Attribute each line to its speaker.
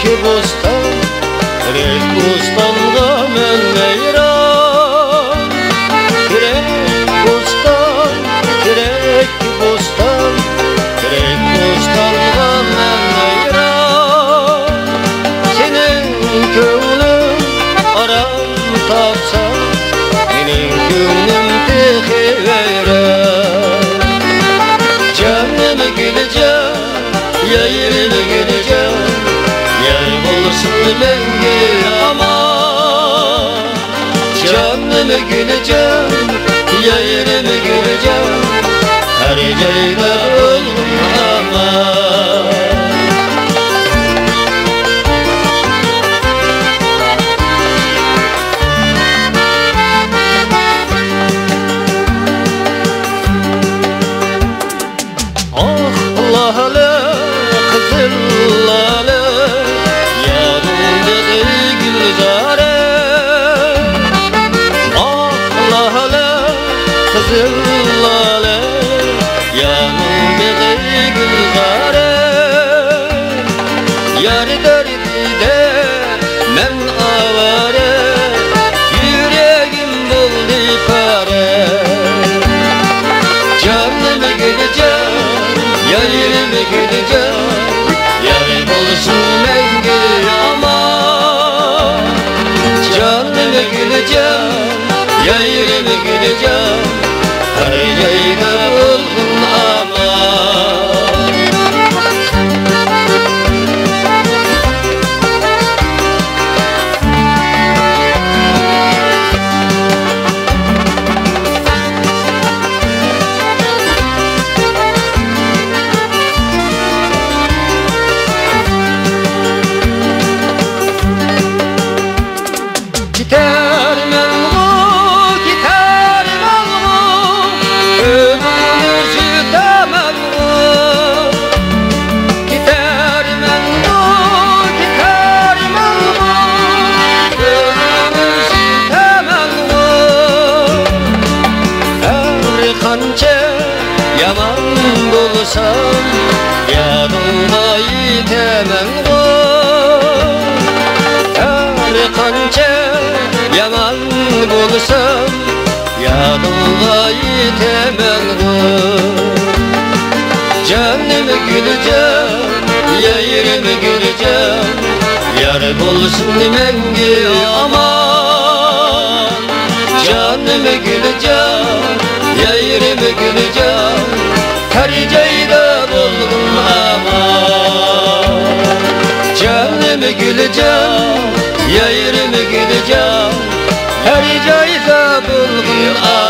Speaker 1: Terek bostanğa men meyran, terek bostan, terek bostan, terek bostanğa men meyran. Senin köngülün aram tapsa, mening könglim tehi vayron. Canım gideceğim, yayırıp gideceğim, yar bulsun menga aman. Canım gideceğim, yayırıp gideceğim, her joyda bo'lgin aman. Lale, kızıl lale, yanımda gülzare. Ah lale, kızıl lale, yanımda gülzare. Yar derdide men avare, yüreğim buldu pare. Canım gideceğim, yayırıp gideceğim, yar bulsun menga aman. Canım gideceğim, yayırıp gideceğim, her joyda bo'lgin aman. Gitarmen bu, ömrümü sütemem bu. Gitarmen bu, ömrümü sütemem bu. Her qancha yaman bo'lsam, yadımda yitemen bu. Her qancha yaman bo'lsam, yadımda yitemen bu. Canım gideceğim, yayırıp gideceğim, yar bulsun menga aman. Canım gideceğim, yayırıp gideceğim, her joyda bo'lgin aman. Canım gideceğim, yayırıp gideceğim, her joyda bo'lgin aman.